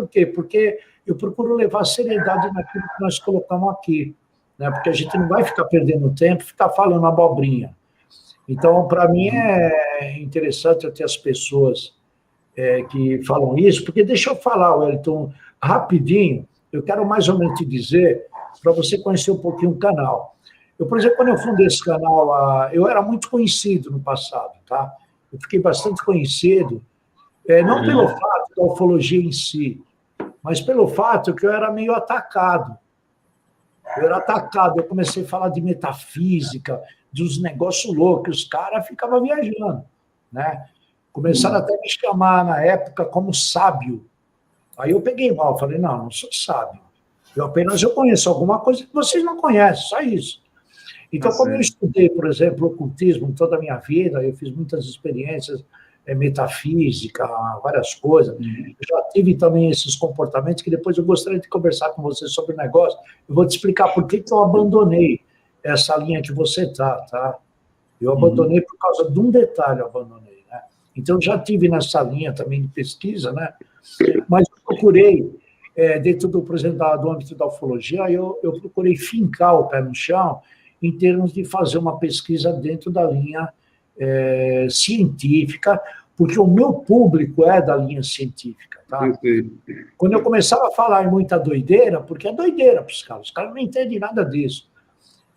por quê? Porque eu procuro levar seriedade naquilo que nós colocamos aqui, né? Porque a gente não vai ficar perdendo tempo, ficar falando abobrinha. Então, para mim, é interessante eu ter as pessoas que falam isso, porque deixa eu falar, Wellington, rapidinho, eu quero mais ou menos te dizer, para você conhecer um pouquinho o canal. Eu, por exemplo, quando eu fundei esse canal, eu era muito conhecido no passado, tá? Eu fiquei bastante conhecido, não pelo fato da ufologia em si, mas pelo fato que eu era meio atacado. Eu era atacado, eu comecei a falar de metafísica, dos negócios loucos, os caras ficavam viajando, né? Começaram até a me chamar, na época, como sábio. Aí eu peguei mal, falei, não sou sábio. Eu conheço alguma coisa que vocês não conhecem, só isso. Então, como eu estudei, por exemplo, ocultismo toda a minha vida, eu fiz muitas experiências, metafísica, várias coisas. Eu já tive também esses comportamentos que depois eu gostaria de conversar com você sobre o negócio. Eu vou te explicar por que eu abandonei essa linha que você tá? Eu abandonei por causa de um detalhe, eu abandonei, né? Então, eu já tive nessa linha também de pesquisa, né? Mas eu procurei, dentro do, por exemplo, do âmbito da ufologia, eu procurei fincar o pé no chão em termos de fazer uma pesquisa dentro da linha científica, porque o meu público é da linha científica, tá? Quando eu começava a falar em muita doideira, porque é doideira para os caras não entendem nada disso.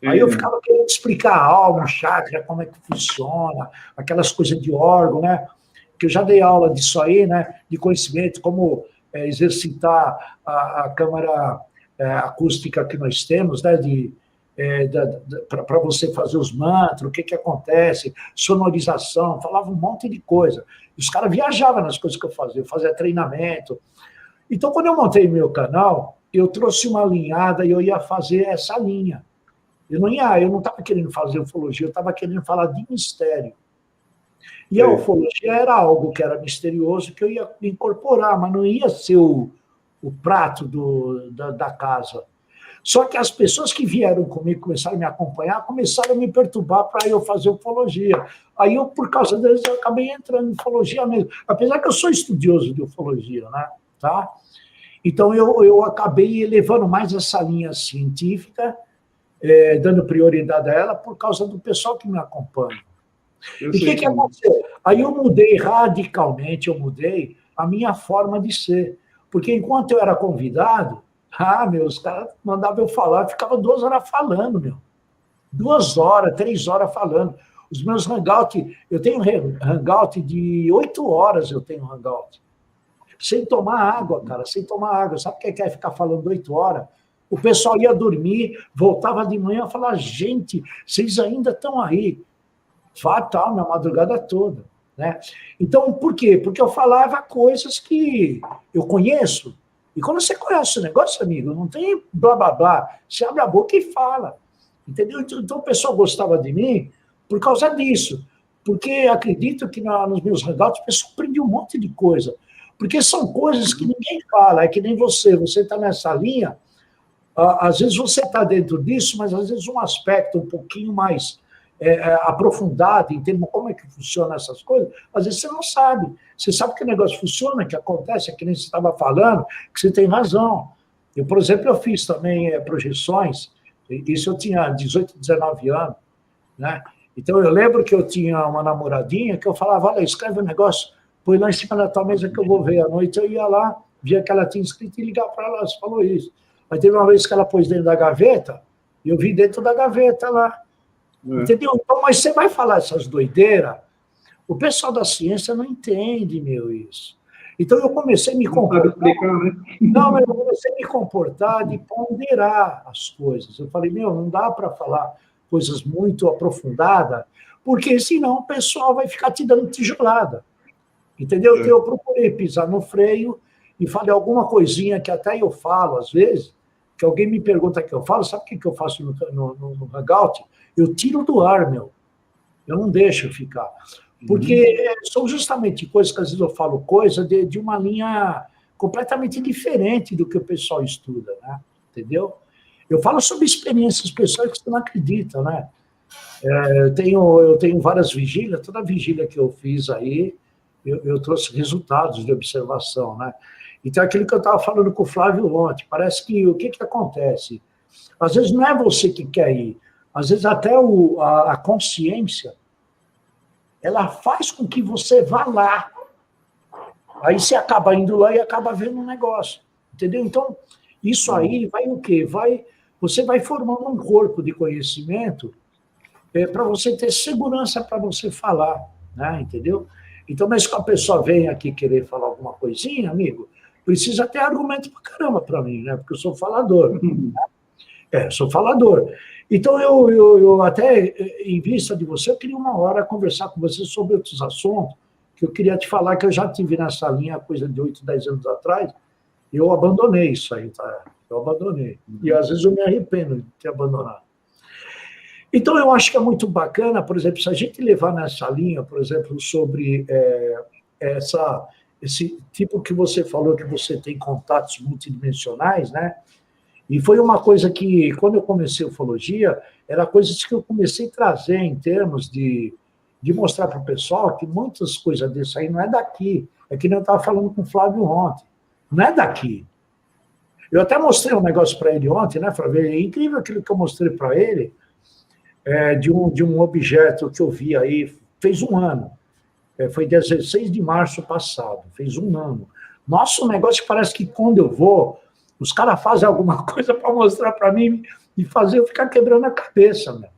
Aí eu ficava querendo explicar a alma, o chakra, como é que funciona, aquelas coisas de órgão, né? Que eu já dei aula disso aí, né? De conhecimento, como exercitar a câmara acústica que nós temos, né? Para você fazer os mantras, o que acontece, sonorização, falava um monte de coisa. E os caras viajavam nas coisas que eu fazia treinamento. Então, quando eu montei meu canal, eu trouxe uma alinhada e eu ia fazer essa linha. Eu não estava querendo fazer ufologia, eu estava querendo falar de mistério. E a ufologia era algo que era misterioso, que eu ia incorporar, mas não ia ser o prato da casa. Só que as pessoas que vieram comigo, começaram a me acompanhar, começaram a me perturbar para eu fazer ufologia. Aí, por causa deles, eu acabei entrando em ufologia mesmo. Apesar que eu sou estudioso de ufologia, né? Tá? Então, eu acabei elevando mais essa linha científica, dando prioridade a ela, por causa do pessoal que me acompanha. E o que aconteceu? Aí eu mudei radicalmente, a minha forma de ser. Porque enquanto eu era convidado, os caras mandavam eu falar, eu ficava 2 horas falando, 2 horas, 3 horas falando. Os meus hangouts, eu tenho hangout de 8 horas, eu tenho hangout. Sem tomar água, cara, sem tomar água. Sabe o que quer ficar falando 8 horas? O pessoal ia dormir, voltava de manhã e falava, gente, vocês ainda estão aí. Fatal, na madrugada toda, né? Então, por quê? Porque eu falava coisas que eu conheço. E quando você conhece o negócio, amigo, não tem blá, blá, blá. Você abre a boca e fala. Entendeu? Então, o pessoal gostava de mim por causa disso. Porque acredito que nos meus hangouts o pessoal aprende um monte de coisa. Porque são coisas que ninguém fala. É que nem você está nessa linha, às vezes você está dentro disso, mas às vezes um aspecto um pouquinho mais aprofundado, em termos como é que funciona essas coisas, às vezes você não sabe. Você sabe que o negócio funciona, que acontece, é que nem você estava falando, que você tem razão. Eu, por exemplo, eu fiz também projeções, isso eu tinha 18, 19 anos, né? Então eu lembro que eu tinha uma namoradinha que eu falava, olha, escreve um negócio, põe lá em cima da tua mesa que eu vou ver. À noite eu ia lá, via que ela tinha escrito e ligava para ela, você falou isso. Mas teve uma vez que ela pôs dentro da gaveta, e eu vi dentro da gaveta lá. Entendeu? Então, mas você vai falar essas doideiras, o pessoal da ciência não entende, isso. Então, eu comecei a me comportar... Não, eu comecei a me comportar de ponderar as coisas. Eu falei, não dá para falar coisas muito aprofundadas, porque senão o pessoal vai ficar te dando tijolada. Entendeu? Então, eu procurei pisar no freio e falei alguma coisinha que até eu falo, às vezes, que alguém me pergunta que eu falo, sabe o que eu faço no Hangout? Eu tiro do ar, eu não deixo ficar. Porque são justamente coisas que às vezes eu falo coisa de uma linha completamente diferente do que o pessoal estuda, né? Entendeu? Eu falo sobre experiências pessoais que você não acredita, né? Eu tenho várias vigílias, toda vigília que eu fiz aí, eu trouxe resultados de observação, né? Então, aquilo que eu estava falando com o Flávio ontem, parece que o que acontece? Às vezes não é você que quer ir, às vezes até a consciência, ela faz com que você vá lá. Aí você acaba indo lá e acaba vendo um negócio, entendeu? Então, isso aí vai o quê? Você vai formando um corpo de conhecimento para você ter segurança para você falar, né? Entendeu? Então, mas se a pessoa vem aqui querer falar alguma coisinha, amigo, precisa ter argumento pra caramba para mim, né? Porque eu sou falador. Sou falador. Então, eu até, em vista de você, eu queria uma hora conversar com você sobre outros assuntos, que eu queria te falar que eu já tive nessa linha coisa de 8, 10 anos atrás, e eu abandonei isso aí, tá? Eu abandonei. E às esse eu me arrependo de ter abandonado. Então, eu acho que é muito bacana, por exemplo, se a gente levar nessa linha, por exemplo, sobre esse tipo que você falou, que você tem contatos multidimensionais, né? E foi uma coisa que, quando eu comecei a ufologia, era coisas que eu comecei a trazer em termos de mostrar para o pessoal que muitas coisas disso aí não é daqui. É que nem eu estava falando com o Flávio ontem. Não é daqui. Eu até mostrei um negócio para ele ontem, né, Flávio? É incrível aquilo que eu mostrei para ele, de um objeto que eu vi aí, fez um ano. Foi 16 de março passado, fez um ano. Nossa, um negócio que parece que quando eu vou, os caras fazem alguma coisa para mostrar para mim e fazer eu ficar quebrando a cabeça, né?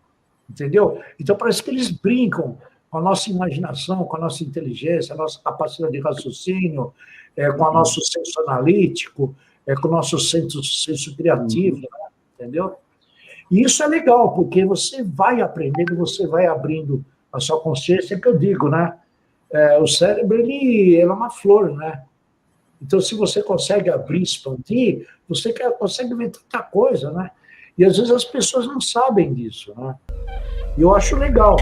Entendeu? Então parece que eles brincam com a nossa imaginação, com a nossa inteligência, a nossa capacidade de raciocínio, com o nosso senso analítico, com o nosso senso criativo, né? Entendeu? E isso é legal, porque você vai aprendendo, você vai abrindo a sua consciência, é que eu digo, né? O cérebro, ele é uma flor, né? Então, se você consegue abrir, expandir, você consegue ver tanta coisa, né? E às vezes as pessoas não sabem disso, né? E eu acho legal.